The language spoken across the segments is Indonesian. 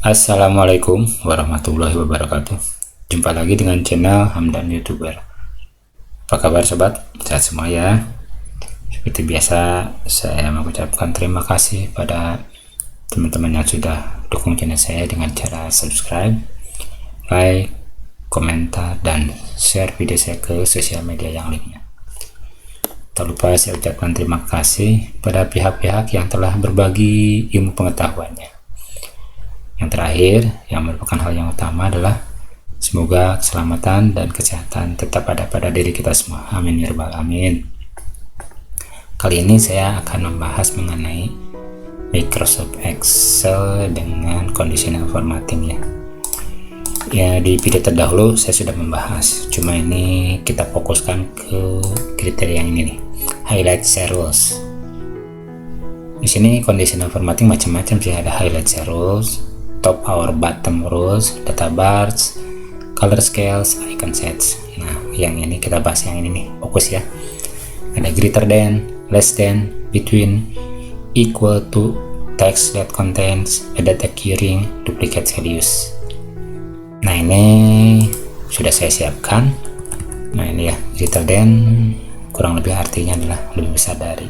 Assalamualaikum warahmatullahi wabarakatuh. Jumpa lagi dengan channel Hamdan YouTuber. Apa kabar sobat? Sehat semua ya. Seperti biasa, saya mengucapkan terima kasih pada teman-teman yang sudah dukung channel saya dengan cara subscribe, like, komentar, dan share video saya ke sosial media yang lainnya. Tak lupa saya ucapkan terima kasih pada pihak-pihak yang telah berbagi ilmu pengetahuannya. Yang terakhir, yang merupakan hal yang utama adalah semoga keselamatan dan kesehatan tetap ada pada diri kita semua. Amin ya rabbal alamin. Kali ini saya akan membahas mengenai Microsoft Excel dengan conditional formatting ya. Ya, di video terdahulu saya sudah membahas. Cuma ini kita fokuskan ke kriteria yang ini nih, highlight rules. Di sini conditional formatting macam-macam sih, ada highlight rules, top or bottom rules, data bars, color scales, icon sets. Nah, yang ini kita bahas yang ini nih, fokus ya. Ada greater than, less than, between, equal to, text that contains, edit occurring, duplicate values. Nah, ini sudah saya siapkan. Nah, ini ya, greater than kurang lebih artinya adalah lebih besar dari,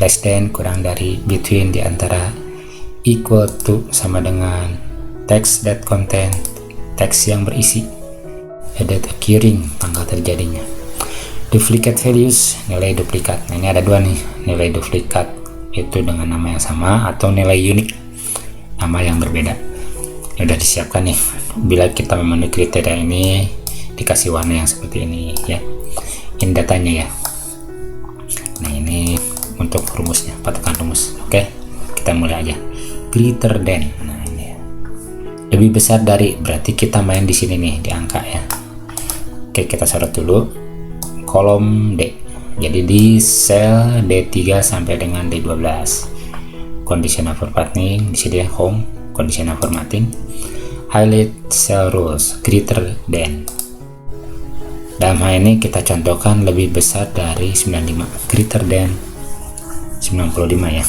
less than kurang dari, between di antara, equal to sama dengan, text that contain teks yang berisi, edit occurring tanggal terjadinya, duplicate values nilai duplikat. Nah, ini ada dua nih, nilai duplikat itu dengan nama yang sama atau nilai unik nama yang berbeda. Ya, udah disiapkan nih. Bila kita memenuhi kriteria ini dikasih warna yang seperti ini ya. Ini datanya ya. Nah, ini untuk rumusnya, patokan rumus. Oke, kita mulai aja. Greater than. Nah, ini ya. Lebih besar dari, berarti kita main di sini nih di angka ya. Oke, kita sorot dulu kolom D. Jadi di sel D3 sampai dengan D12. Conditional formatting di sini ya, home, conditional formatting. Highlight cell rules, greater than. Dalam hal ini kita contohkan lebih besar dari 95, greater than 95 ya.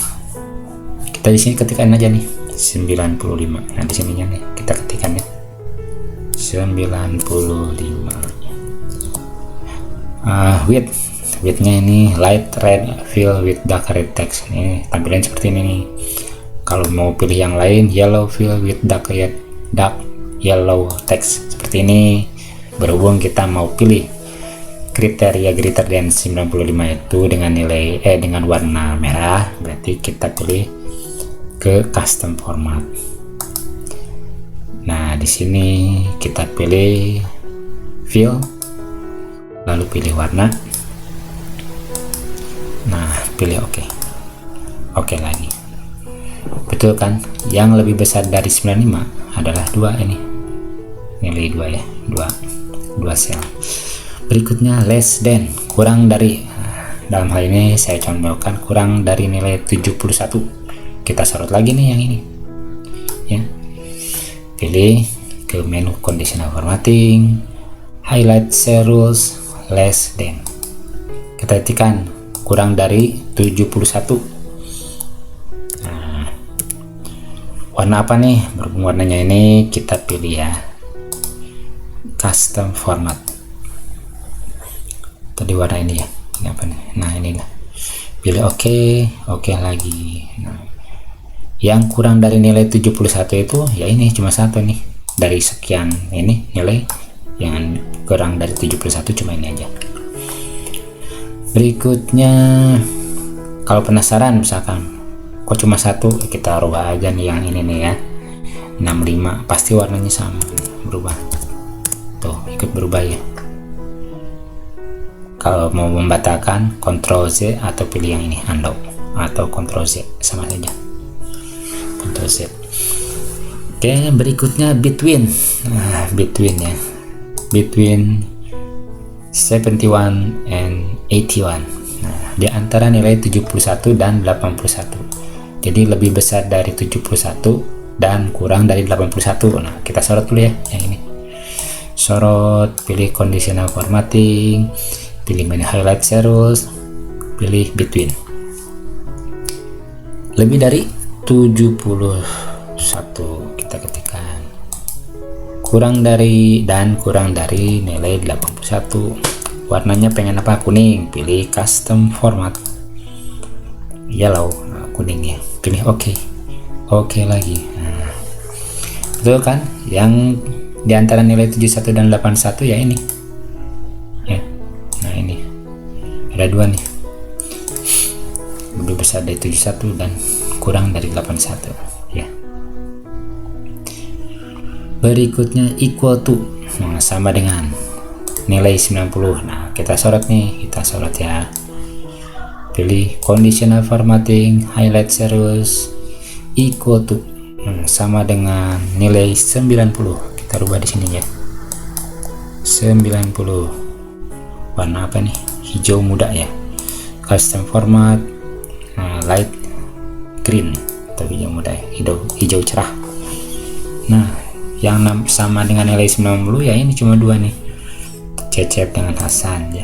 Kita di sini ketikkan aja nih 95. Nah, di sininya nih kita ketikkan ya 95. Widthnya ini light red fill with dark red text. Ini tampilan seperti ini nih. Kalau mau pilih yang lain, yellow fill with dark yellow text seperti ini. Berhubung kita mau pilih kriteria greater than 95 itu dengan nilai dengan warna merah, berarti kita pilih ke custom format. Nah, di sini kita pilih fill, lalu pilih warna. Nah, pilih oke lagi. Betul kan? Yang lebih besar dari 95 adalah 2 ini. Nilai 2 ya, 2 sel. Berikutnya less than, kurang dari. Dalam hal ini saya contohkan kurang dari nilai 71. Kita sorot lagi nih yang ini. Ya. Pilih ke menu conditional formatting, highlight cell rules, less than. Kita ketikkan kurang dari 71. Nah, warna apa nih? Berhubung warnanya ini kita pilih ya custom format. Tadi warna ini ya. Ini apa nih? Nah, ini lah. Pilih oke lagi. Nah, yang kurang dari nilai 71 itu ya ini cuma satu nih. Dari sekian ini nilai yang kurang dari 71 cuma ini aja. Berikutnya, kalau penasaran misalkan kok cuma satu, kita rubah aja nih yang ini nih ya. 65 pasti warnanya sama, berubah. Tuh, ikut berubah ya. Kalau mau membatalkan, Ctrl Z atau pilih yang ini, undo, atau Ctrl Z, sama saja. Ctrl Z. Oke, berikutnya between. Nah, between ya. Between 71 and 81. Nah, di antara nilai 71 dan 81. Jadi lebih besar dari 71 dan kurang dari 81. Nah, kita sorot dulu ya yang ini. Sorot, pilih conditional formatting, pilih menu highlight rules, pilih between. Lebih dari 71, kita ketikkan kurang dari nilai 81. Warnanya pengen apa? Kuning, pilih custom format yellow. Kuning ya, pilih oke lagi. Itu kan yang diantara nilai 71 dan 81 ya ini ya. Nah ini ada dua nih, lebih besar dari 71 dan kurang dari 81 ya. Berikutnya equal to, sama dengan nilai 90. Nah kita sorot ya, pilih conditional formatting, highlight ceros, equal to, sama dengan nilai 90. Kita rubah di sini ya, 90. Warna apa nih? Hijau muda ya. Custom format, light green atau hijau muda ya, hijau cerah. Nah yang sama dengan nilai 90 ya ini cuma dua nih, Cecep dengan Hasan ya.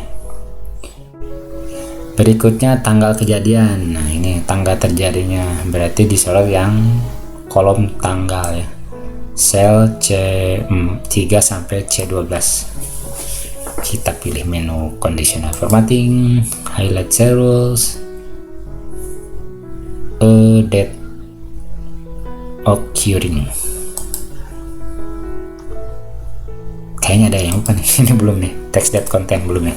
Berikutnya tanggal kejadian. Nah ini tanggal terjadinya, berarti disorot yang kolom tanggal ya, sel C3 sampai C12. Kita pilih menu conditional formatting, highlight ceros, date occurring. Kayaknya ada yang lupa nih. Ini belum nih, text date content belum ya,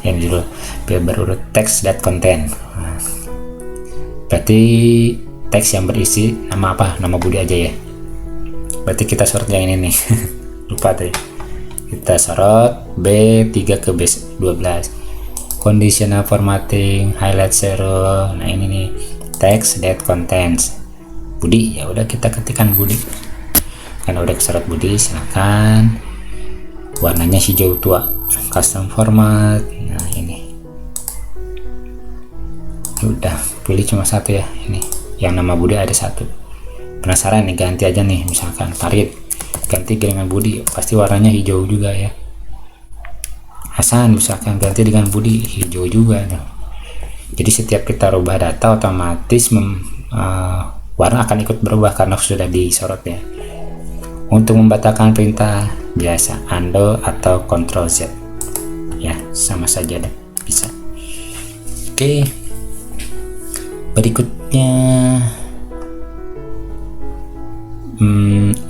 yang judul biar berurut text date content. Berarti teks yang berisi nama apa? Nama Budi aja ya. Berarti kita sorot yang ini nih. Lupa tadi. Kita sorot B3 ke B12. Conditional formatting, highlight zero. Nah ini nih, text date contents. Budi, ya udah kita ketikkan Budi. Karena udah kesorot Budi, silakan. Warnanya hijau tua, custom format. Nah ini udah, pilih cuma satu ya, ini yang nama Budi ada satu. Penasaran nih, ganti aja nih, misalkan Farid, ganti dengan Budi, pasti warnanya hijau juga ya. Hasan misalkan ganti dengan Budi, hijau juga nih. Jadi setiap kita rubah data otomatis warna akan ikut berubah karena sudah disorot ya. Untuk membatalkan perintah biasa undo atau Ctrl Z ya, sama saja deh, bisa. Oke, berikutnya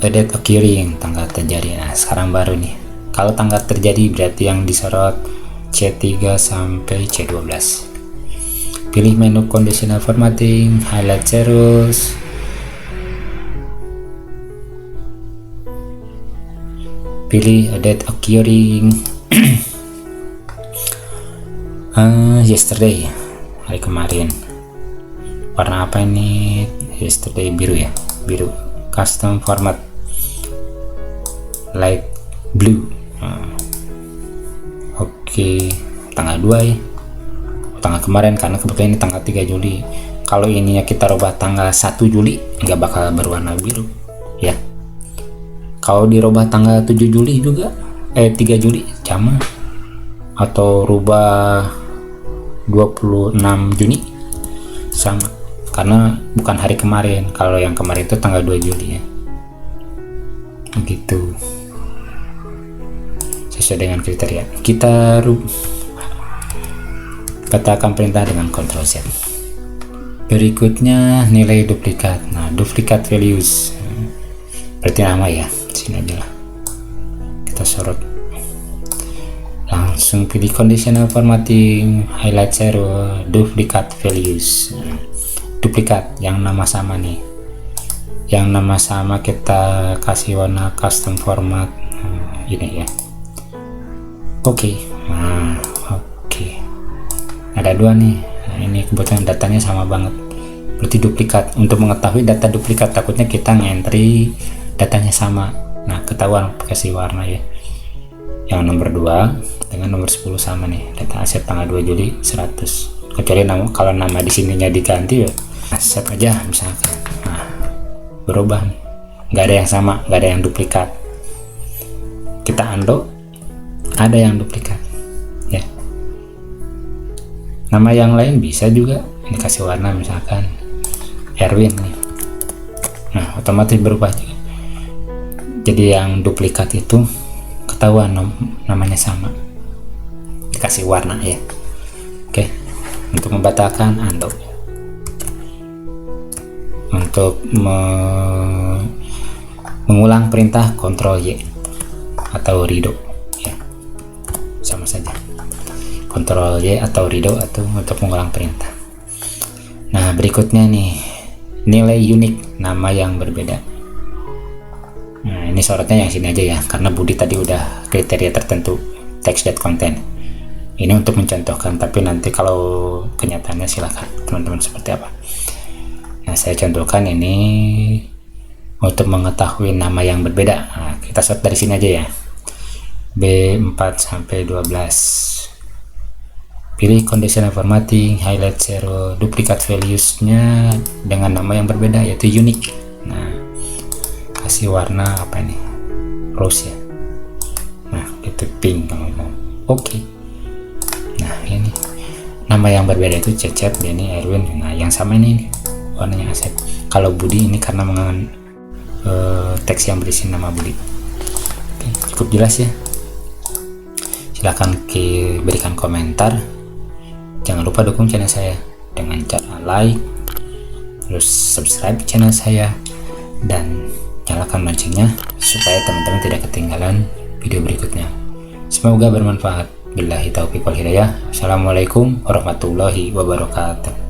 date occurring, tanggal terjadi. Nah sekarang baru nih, kalau tanggal terjadi berarti yang disorot C3 sampai C12. Pilih menu conditional formatting, highlight ceros, pilih date occurring. Yesterday, hari kemarin. Warna apa ini? Yesterday, biru ya, biru. Custom format, light blue. Oke, tanggal 2 ya, tanggal kemarin, karena kebetulan ini tanggal 3 Juli. Kalau ininya kita rubah tanggal 1 Juli nggak bakal berwarna biru ya. Kalau dirubah tanggal 7 Juli juga 3 Juli sama, atau rubah 26 Juni sama, karena bukan hari kemarin. Kalau yang kemarin itu tanggal 2 Juli ya, begitu, sesuai dengan kriteria. Kita batalkan perintah dengan Ctrl Z. Berikutnya nilai duplikat. Nah duplikat values berarti nama ya, sini aja lah, kita sorot. Langsung pilih conditional formatting, highlight zero, duplicate values. Duplikat yang nama sama nih, yang nama sama kita kasih warna custom format ini ya. Oke. Nah oke, ada dua nih. Nah, ini kebetulan datanya sama banget, berarti duplikat. Untuk mengetahui data duplikat, takutnya kita ngentri datanya sama. Nah ketahuan kasih warna ya. Yang nomor 2 dengan nomor 10 sama nih, data aset tanggal 2 Juli 100. Kecuali kalau nama di sininya diganti ya, aset aja misalkan. Nah berubah nih, nggak ada yang sama, nggak ada yang duplikat. Kita undo, ada yang duplikat ya. Nama yang lain bisa juga ini kasih warna, misalkan Erwin nih, otomatis berubah. Jadi yang duplikat itu ketahuan namanya sama, dikasih warna ya. Oke, untuk membatalkan undo, untuk mengulang perintah Ctrl Y atau redo ya, sama saja, Ctrl Y atau redo atau untuk mengulang perintah. Nah, berikutnya nih, nilai unik nama yang berbeda. Nah, ini sorotnya yang sini aja ya, karena Budi tadi udah kriteria tertentu text.content. Ini untuk mencontohkan, tapi nanti kalau kenyataannya silahkan teman-teman seperti apa. Nah, saya contohkan ini untuk mengetahui nama yang berbeda. Nah, kita sort dari sini aja ya, B4 sampai 12. Pilih conditional formatting, highlight zero, duplicate values-nya dengan nama yang berbeda yaitu unique. Nah, kasih warna apa ini, rose ya. Nah, itu pink kalau mau. Oke. Nah, ini nama yang berbeda itu Cecep, Denny, Erwin. Nah, yang sama ini warnanya Asep. Kalau Budi ini karena teks yang berisi nama Budi. Oke, cukup jelas ya. Silahkan berikan komentar. Jangan lupa dukung channel saya dengan cara like, terus subscribe channel saya, dan nyalakan loncengnya supaya teman-teman tidak ketinggalan video berikutnya. Semoga bermanfaat. Billahi taufiq wal hidayah. Assalamualaikum warahmatullahi wabarakatuh.